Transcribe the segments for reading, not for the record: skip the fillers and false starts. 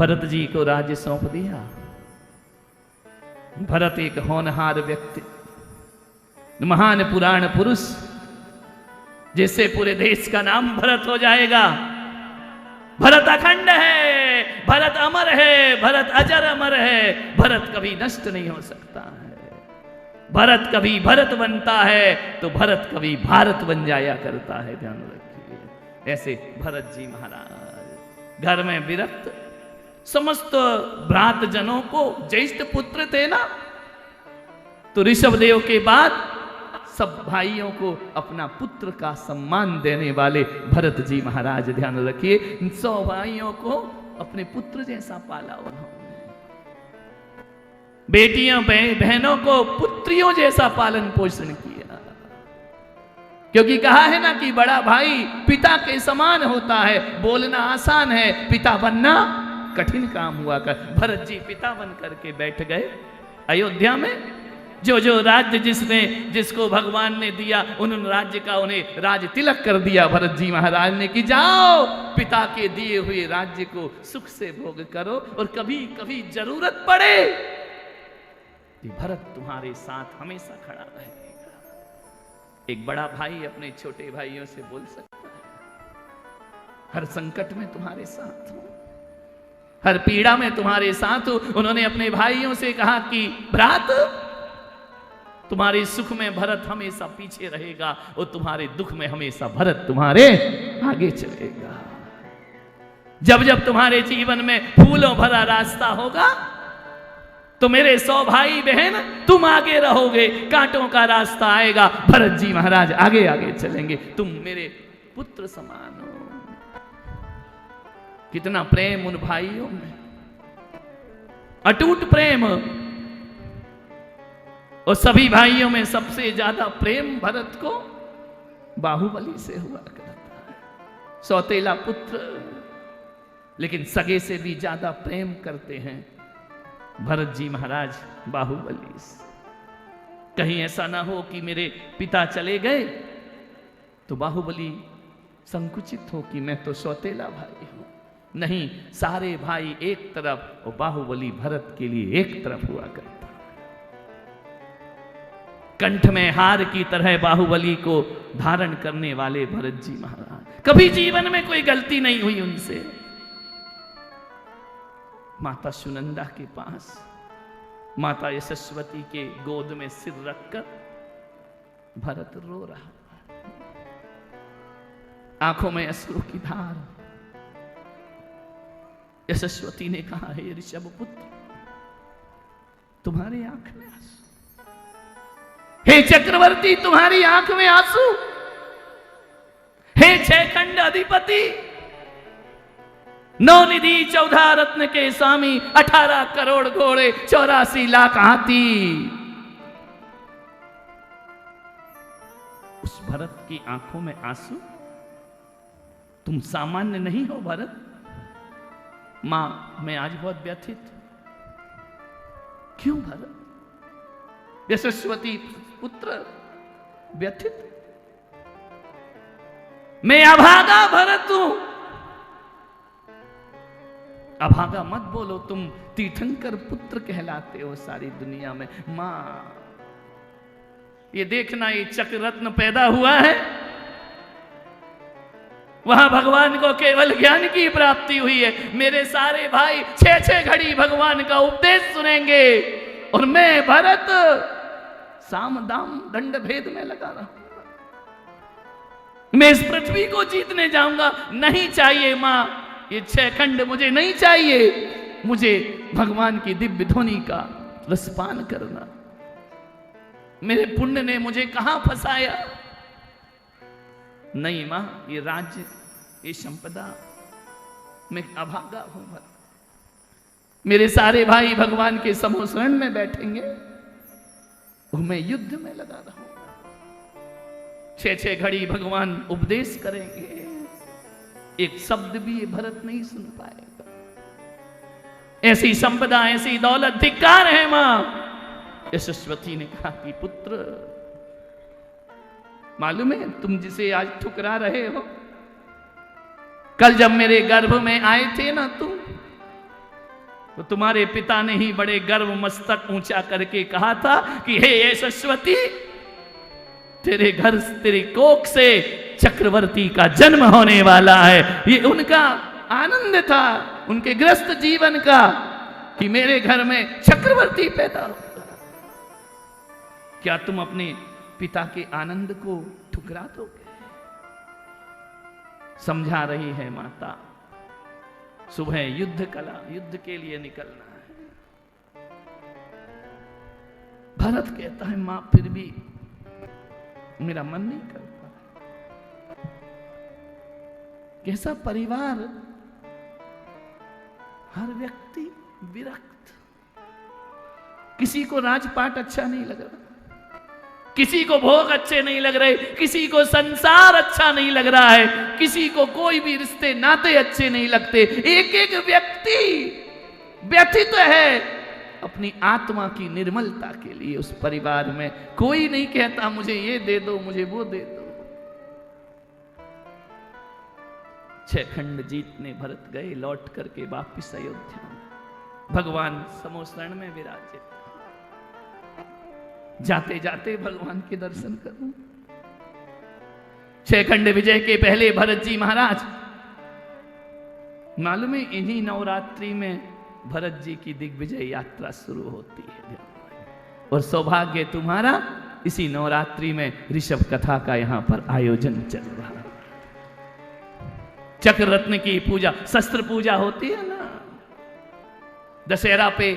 भरत जी को राज्य सौंप दिया। भरत एक होनहार व्यक्ति, महान पुराण पुरुष, जिससे पूरे देश का नाम भरत हो जाएगा। भरत अखंड है, भरत अमर है, भरत अजर अमर है, भरत कभी नष्ट नहीं हो सकता है। भरत कभी भरत बनता है तो भरत कभी भारत बन जाया करता है, ध्यान रखिए। ऐसे भरत जी महाराज घर में विरक्त, समस्त भ्रात जनों को ज्येष्ठ पुत्र थे ना, तो ऋषभ देव के बाद सब भाइयों को अपना पुत्र का सम्मान देने वाले भरत जी महाराज, ध्यान रखिए, 100 भाइयों को अपने पुत्र जैसा पाला उन्होंने। बेटियों बहनों को पुत्रियों जैसा पालन पोषण किया, क्योंकि कहा है ना कि बड़ा भाई पिता के समान होता है। बोलना आसान है, पिता बनना कठिन काम हुआ कर। भरत जी पिता बन करके बैठ गए अयोध्या में। जो जो राज्य जिसको भगवान ने दिया, उन्होंने राज्य का उन्हें राज तिलक कर दिया भरत जी महाराज ने, कि जाओ पिता के दिए हुए राज्य को सुख से भोग करो, और कभी कभी जरूरत पड़े कि भरत तुम्हारे साथ हमेशा खड़ा रहेगा। एक बड़ा भाई अपने छोटे भाइयों से बोल सकता है, हर संकट में तुम्हारे साथ हूं, हर पीड़ा में तुम्हारे साथ हूं। उन्होंने अपने भाइयों से कहा कि भ्रात, तुम्हारे सुख में भरत हमेशा पीछे रहेगा, और तुम्हारे दुख में हमेशा भरत तुम्हारे आगे चलेगा। जब जब तुम्हारे जीवन में फूलों भरा रास्ता होगा तो मेरे 100 भाई बहन तुम आगे रहोगे, कांटों का रास्ता आएगा, भरत जी महाराज आगे आगे चलेंगे, तुम मेरे पुत्र समान हो। कितना प्रेम उन भाइयों में, अटूट प्रेम। और सभी भाइयों में सबसे ज्यादा प्रेम भरत को बाहुबली से हुआ करता है, सौतेला पुत्र, लेकिन सगे से भी ज्यादा प्रेम करते हैं भरत जी महाराज बाहुबली से। कहीं ऐसा ना हो कि मेरे पिता चले गए तो बाहुबली संकुचित हो कि मैं तो सौतेला भाई हूं। नहीं, सारे भाई एक तरफ और बाहुबली भरत के लिए एक तरफ हुआ करता। कंठ में हार की तरह बाहुबली को धारण करने वाले भरत जी महाराज, कभी जीवन में कोई गलती नहीं हुई उनसे। माता सुनंदा के पास माता यशस्वती के गोद में सिर रखकर भरत रो रहा, आंखों में अश्रु की धार। यशस्वती ने कहा, हे ऋषभ पुत्र, तुम्हारी आंख में आंसू, हे चक्रवर्ती तुम्हारी आंख में आंसू, हे 6 खंड अधिपति, 9 निधि 14 रत्न के स्वामी, 18 करोड़ घोड़े 84 लाख हाथी। उस भरत की आंखों में आंसू, तुम सामान्य नहीं हो भरत। मां, मैं आज बहुत व्यथित। क्यों भरत? यशस्वती पुत्र व्यथित? मैं अभागा भरत हूं। अभागा मत बोलो, तुम तीर्थंकर पुत्र कहलाते हो सारी दुनिया में। मां, ये देखना, ये चक्र रत्न पैदा हुआ है, वहां भगवान को केवल ज्ञान की प्राप्ति हुई है। मेरे सारे भाई 6-6 घड़ी भगवान का उपदेश सुनेंगे, और मैं भरत साम दाम दंड भेद में लगा रहा हूं। मैं इस पृथ्वी को जीतने जाऊंगा। नहीं चाहिए मां, ये 6 खंड मुझे नहीं चाहिए। मुझे भगवान की दिव्य ध्वनि का रसपान करना। मेरे पुण्य ने मुझे कहां फंसाया? नहीं मां, ये राज्य, ये संपदा, मैं अभागा हूं। मेरे सारे भाई भगवान के समूह शरण में बैठेंगे और मैं युद्ध में लगा रहूंगा। 6-6 घड़ी भगवान उपदेश करेंगे, एक शब्द भी ये भरत नहीं सुन पाएगा। ऐसी संपदा, ऐसी दौलत, धिक्कार है मां। यशस्वती ने कहा कि पुत्र, मालूम है तुम जिसे आज ठुकरा रहे हो, कल जब मेरे गर्भ में आए थे ना तुम, तो तुम्हारे पिता ने ही बड़े गर्व मस्तक ऊंचा करके कहा था कि हे यशस्वती, तेरे घर, तेरे कोख से चक्रवर्ती का जन्म होने वाला है। ये उनका आनंद था, उनके ग्रस्त जीवन का, कि मेरे घर में चक्रवर्ती पैदा होगा। क्या तुम अपने पिता के आनंद को ठुकरा दोगे? समझा रही है माता, सुबह युद्ध कला, युद्ध के लिए निकलना है। भरत कहता है मां फिर भी मेरा मन नहीं करता। कैसा परिवार, हर व्यक्ति विरक्त, किसी को राजपाट अच्छा नहीं लग रहा, किसी को भोग अच्छे नहीं लग रहे, किसी को संसार अच्छा नहीं लग रहा है, किसी को कोई भी रिश्ते नाते अच्छे नहीं लगते। एक एक व्यक्ति व्यथित है अपनी आत्मा की निर्मलता के लिए। उस परिवार में कोई नहीं कहता मुझे ये दे दो, मुझे वो दे दो। 6 खंड जीतने भरत गए, लौट करके वापिस अयोध्या में भगवान समोसरण में विराजे। जाते जाते भगवान के दर्शन करूं। 6 खंड विजय के पहले भरत जी महाराज, मालूम है इन्हीं नवरात्रि में भरत जी की दिग्विजय यात्रा शुरू होती है। और सौभाग्य तुम्हारा, इसी नवरात्रि में ऋषभ कथा का यहां पर आयोजन चल रहा है। चक्र रत्न की पूजा, शस्त्र पूजा होती है ना, दशहरा पे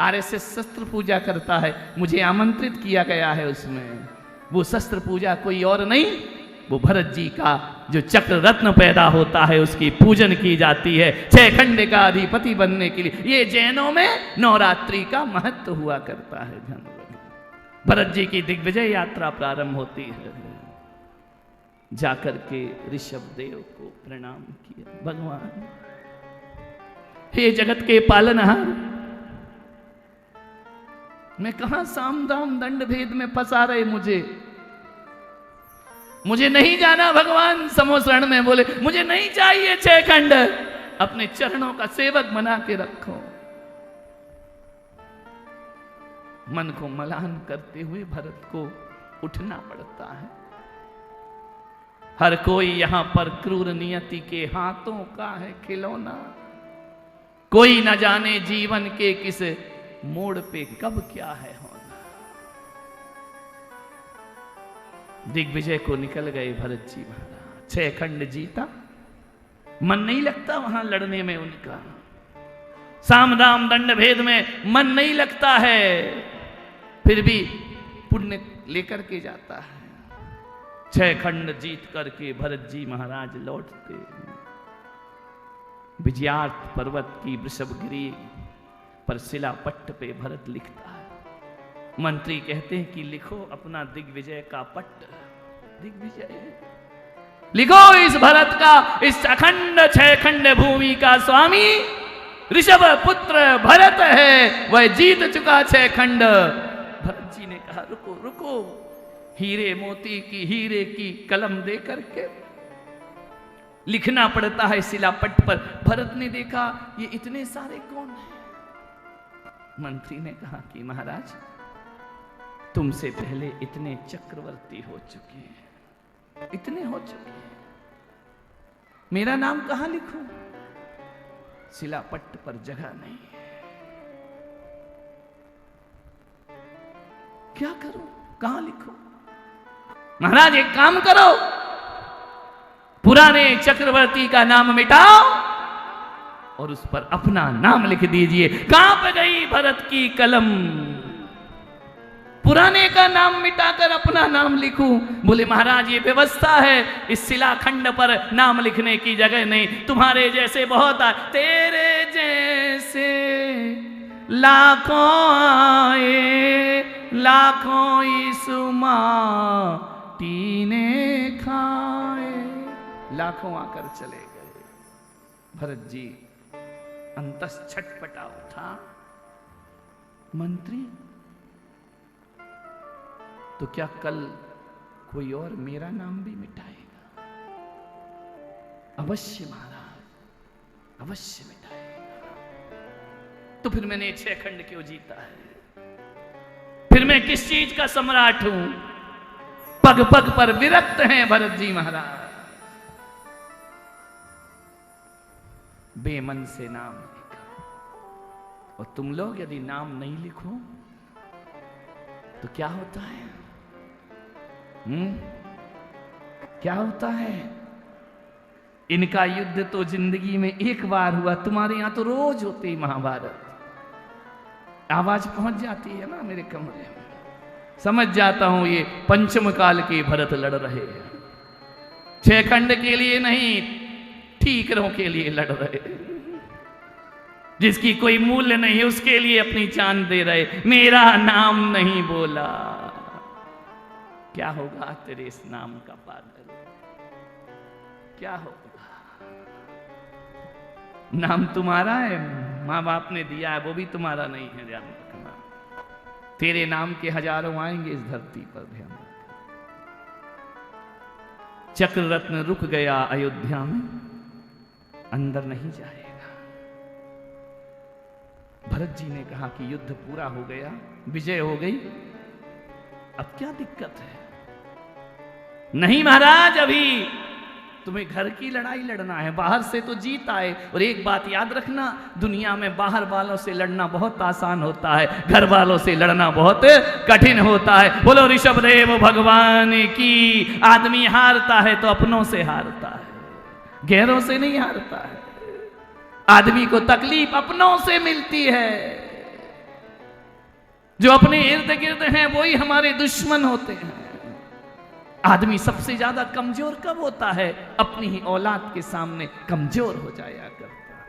आरएसएस शस्त्र पूजा करता है, मुझे आमंत्रित किया गया है उसमें। वो शस्त्र पूजा कोई और नहीं, वो भरत जी का जो चक्र रत्न पैदा होता है उसकी पूजन की जाती है 6 खंड का अधिपति बनने के लिए। ये जैनों में नवरात्रि का महत्व हुआ करता है। भरत जी की दिग्विजय यात्रा प्रारंभ होती है। जाकर के ऋषभ देव को प्रणाम किया, भगवान हे जगत के पालनहार, मैं कहां साम दाम दंड भेद में फंसा रहे मुझे नहीं जाना भगवान। समोसरण में बोले मुझे नहीं चाहिए 6 खंड, अपने चरणों का सेवक बना के रखो। मन को मलान करते हुए भरत को उठना पड़ता है। हर कोई यहां पर क्रूर नियति के हाथों का है खिलौना, कोई न जाने जीवन के किस मोड़ पे कब क्या है होना। दिग्विजय को निकल गए भरत जी महाराज। 6 खंड जीता, मन नहीं लगता वहां लड़ने में उनका, साम दाम दंड भेद में मन नहीं लगता है, फिर भी पुण्य लेकर के जाता है। 6 खंड जीत करके भरत जी महाराज लौटते। विजयार्थ पर्वत की वृषभगिरी पर शिलापट्ट पे भरत लिखता है। मंत्री कहते हैं कि लिखो अपना दिग्विजय का पट्ट। दिग्विजय लिखो इस भरत का, इस अखंड 6 खंड भूमि का स्वामी ऋषभ पुत्र भरत है, वह जीत चुका 6 खंड। भरत जी ने कहा रुको रुको, हीरे मोती की, हीरे की कलम दे करके लिखना पड़ता है शिलापट्ट पर। भरत ने देखा ये इतने सारे कौन है। मंत्री ने कहा कि महाराज तुमसे पहले इतने चक्रवर्ती हो चुके हैं, इतने हो चुके हैं, मेरा नाम कहां लिखूं? शिलापट्ट पर जगह नहीं है, क्या करूं, कहां लिखूं? महाराज एक काम करो, पुराने चक्रवर्ती का नाम मिटाओ और उस पर अपना नाम लिख दीजिए। कहां पे गई भरत की कलम? पुराने का नाम मिटाकर अपना नाम लिखूं? बोले महाराज ये व्यवस्था है, इस शिलाखंड पर नाम लिखने की जगह नहीं, तुम्हारे जैसे बहुत तेरे जैसे लाखों आए, लाखों इस माटी ने खाए, लाखों आकर चले गए। भरत जी अंतस छटपटा उठा, मंत्री तो क्या कल कोई और मेरा नाम भी मिटाएगा? अवश्य महाराज, अवश्य मिटाएगा। तो फिर मैंने 6 खंड क्यों जीता है? फिर मैं किस चीज का सम्राट हूं? पग पग पर विरक्त हैं भरत जी महाराज। बेमन से नाम लिखा, और तुम लोग यदि नाम नहीं लिखो तो क्या होता है? क्या होता है? इनका युद्ध तो जिंदगी में एक बार हुआ, तुम्हारे यहां तो रोज होते ही महाभारत। आवाज पहुंच जाती है ना मेरे कमरे में, समझ जाता हूं ये पंचम काल के भरत लड़ रहे हैं। 6 खंड के लिए नहीं, ठीकरों के लिए लड़ रहे। जिसकी कोई मूल्य नहीं है उसके लिए अपनी जान दे रहे। मेरा नाम नहीं बोला, क्या होगा तेरे इस नाम का पागल? क्या होगा? नाम तुम्हारा है, माँ बाप ने दिया है, वो भी तुम्हारा नहीं है, ध्यान रखना। तेरे नाम के हजारों आएंगे इस धरती पर, ध्यान रखना। चक्र रत्न रुक गया अयोध्या में, अंदर नहीं जाएगा। भरत जी ने कहा कि युद्ध पूरा हो गया, विजय हो गई, अब क्या दिक्कत है? नहीं महाराज, अभी तुम्हें घर की लड़ाई लड़ना है, बाहर से तो जीत आए। और एक बात याद रखना, दुनिया में बाहर वालों से लड़ना बहुत आसान होता है, घर वालों से लड़ना बहुत कठिन होता है। बोलो ऋषभदेव भगवान की। आदमी हारता है तो अपनों से हारता है, गैरों से नहीं हारता है। आदमी को तकलीफ अपनों से मिलती है। जो अपने इर्द गिर्द हैं वही हमारे दुश्मन होते हैं। आदमी सबसे ज्यादा कमजोर कब होता है? अपनी ही औलाद के सामने कमजोर हो जाया करता है,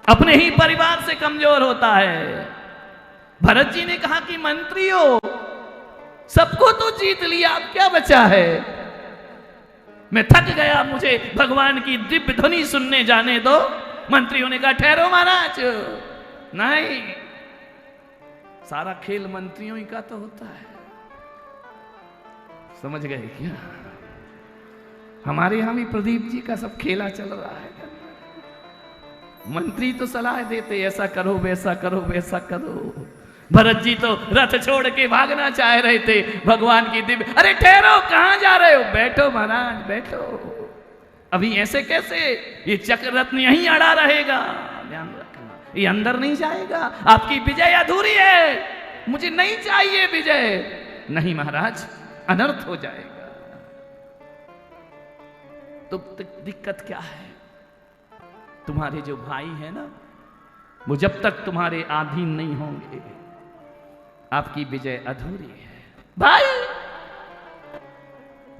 अपने ही परिवार से कमजोर होता है। भरत जी ने कहा कि मंत्रियों, सबको तो जीत लिया, अब क्या बचा है? मैं थक गया, मुझे भगवान की दिव्य ध्वनि सुनने जाने दो। मंत्रियों ने कहा ठहरो महाराज, नहीं, सारा खेल मंत्रियों ही का तो होता है। समझ गए क्या? हमारे यहां भी प्रदीप जी का सब खेला चल रहा है। मंत्री तो सलाह देते, ऐसा करो वैसा करो वैसा करो। भरत जी तो रथ छोड़ के भागना चाह रहे थे भगवान की दिव्य। अरे ठहरो, कहां जा रहे हो? बैठो महाराज बैठो, अभी ऐसे कैसे? ये चक्र रत्न यहीं अड़ा रहेगा, ध्यान रखना, ये अंदर नहीं जाएगा। आपकी विजय अधूरी है, मुझे नहीं चाहिए विजय। नहीं महाराज, अनर्थ हो जाएगा। तो दिक्कत क्या है? तुम्हारे जो भाई है ना, वो जब तक तुम्हारे अधीन नहीं होंगे, आपकी विजय अधूरी है।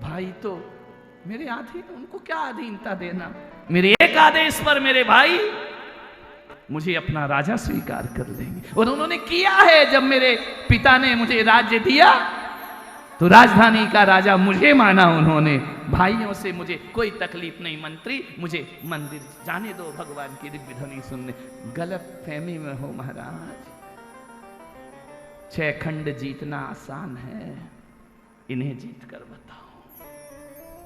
भाई तो मेरे अधीन, उनको क्या अधीनता देना? मेरे एक आदेश पर मेरे भाई मुझे अपना राजा स्वीकार कर लेंगे। और उन्होंने किया है। जब मेरे पिता ने मुझे राज्य दिया तो राजधानी का राजा मुझे माना उन्होंने। भाइयों से मुझे कोई तकलीफ नहीं। मंत्री, मुझे मंदिर जाने दो भगवान की दिव्य ध्वनि सुनने। गलत फहमी में हो महाराज, 6 खंड जीतना आसान है, इन्हें जीत कर बताओ।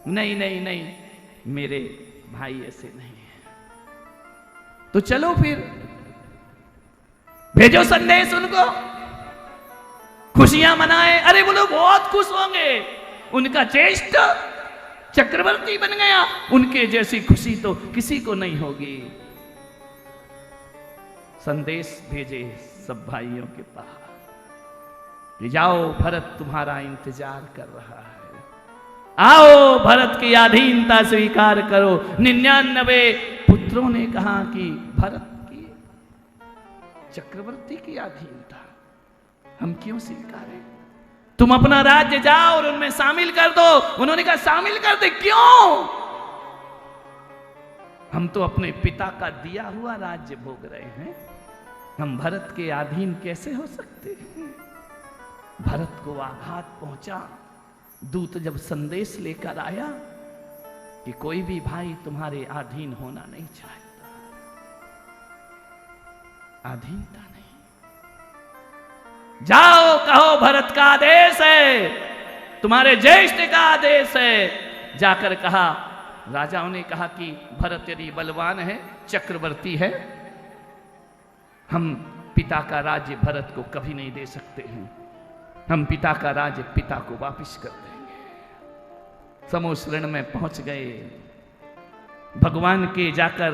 नहीं नहीं नहीं, मेरे भाई ऐसे नहीं है। तो चलो फिर भेजो संदेश उनको, खुशियां मनाए। अरे वो लोग बहुत खुश होंगे, उनका ज्येष्ठ चक्रवर्ती बन गया, उनके जैसी खुशी तो किसी को नहीं होगी। संदेश भेजे सब भाइयों के पास कि जाओ, भरत तुम्हारा इंतजार कर रहा है, आओ भरत की अधीनता स्वीकार करो। 99 पुत्रों ने कहा कि भरत की चक्रवर्ती की अधीनता हम क्यों स्वीकारें? तुम अपना राज्य जाओ और उनमें शामिल कर दो। उन्होंने कहा शामिल कर दे, क्यों? हम तो अपने पिता का दिया हुआ राज्य भोग रहे हैं, हम भरत के अधीन कैसे हो सकते हैं? भरत को आघात पहुंचा। दूत जब संदेश लेकर आया कि कोई भी भाई तुम्हारे अधीन होना नहीं चाहता, अधीनता नहीं, जाओ कहो भरत का आदेश है, तुम्हारे ज्येष्ठ का आदेश है। जाकर कहा, राजाओं ने कहा कि भरत यदि बलवान है, चक्रवर्ती है, हम पिता का राज्य भरत को कभी नहीं दे सकते हैं। हम पिता का राज्य पिता को वापस कर देंगे। समोसरण में पहुंच गए, भगवान के जाकर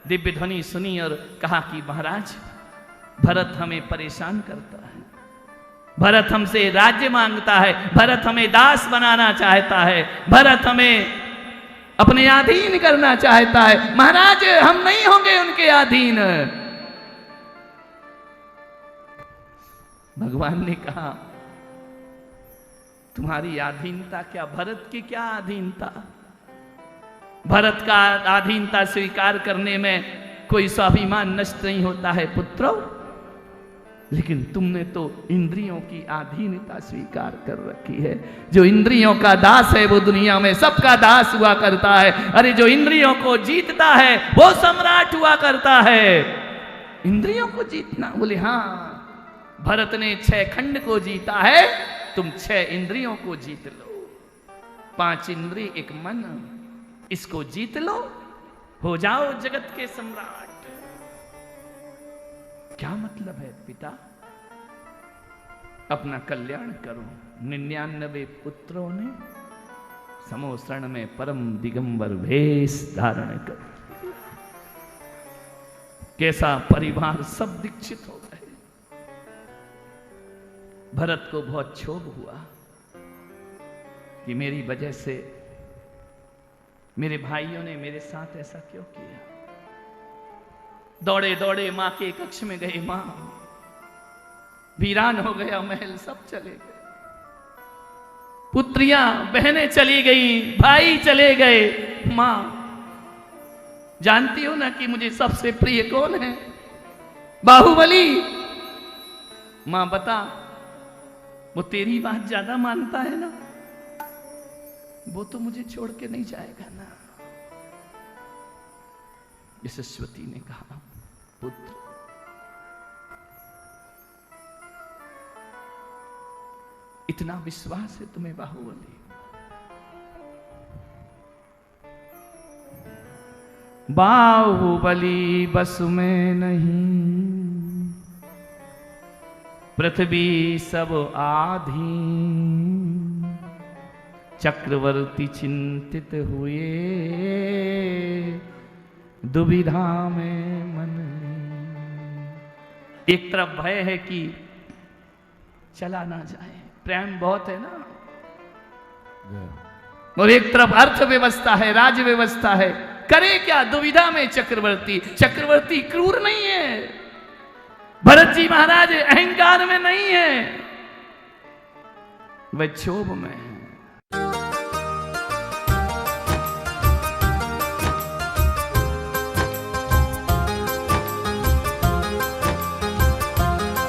दिव्य ध्वनि सुनी और कहा कि महाराज, भरत हमें परेशान करता है, भरत हमसे राज्य मांगता है, भरत हमें दास बनाना चाहता है, भरत हमें अपने अधीन करना चाहता है। महाराज, हम नहीं होंगे उनके अधीन। भगवान ने कहा, तुम्हारी अधीनता क्या, भरत की क्या अधीनता? भरत का अधीनता स्वीकार करने में कोई स्वाभिमान नष्ट नहीं होता है पुत्रो, लेकिन तुमने तो इंद्रियों की अधीनता स्वीकार कर रखी है। जो इंद्रियों का दास है वो दुनिया में सबका दास हुआ करता है। अरे जो इंद्रियों को जीतता है वो सम्राट हुआ करता है। इंद्रियों को जीतना, बोले हाँ, भरत ने 6 खंड को जीता है, तुम 6 इंद्रियों को जीत लो। 5 इंद्रिय 1 मन, इसको जीत लो, हो जाओ जगत के सम्राट। क्या मतलब है पिता? अपना कल्याण करो। 99 पुत्रों ने समोसरण में परम दिगंबर भेष धारण कर, कैसा परिवार सब दीक्षित हो गए। भरत को बहुत क्षोभ हुआ कि मेरी वजह से मेरे भाइयों ने मेरे साथ ऐसा क्यों किया। दौड़े दौड़े मां के कक्ष में गए, मां वीरान हो गया महल, सब चले गए, पुत्रियां बहनें चली गई, भाई चले गए। मां, जानती हो ना कि मुझे सबसे प्रिय कौन है? बाहुबली। मां बता, वो तेरी बात ज्यादा मानता है ना, वो तो मुझे छोड़ के नहीं जाएगा ना। यशस्वती ने कहा, पुत्र, इतना विश्वास है तुम्हें बाहुबली? बाहुबली बस में नहीं, पृथ्वी सब आधीन। चक्रवर्ती चिंतित हुए, दुविधा में मन। एक तरफ भय है कि चला ना जाए, प्रेम बहुत है ना, और एक तरफ अर्थव्यवस्था है, राज्य व्यवस्था है। करे क्या? दुविधा में चक्रवर्ती। चक्रवर्ती क्रूर नहीं है, भरत जी महाराज अहंकार में नहीं है, वह क्षोभ में है।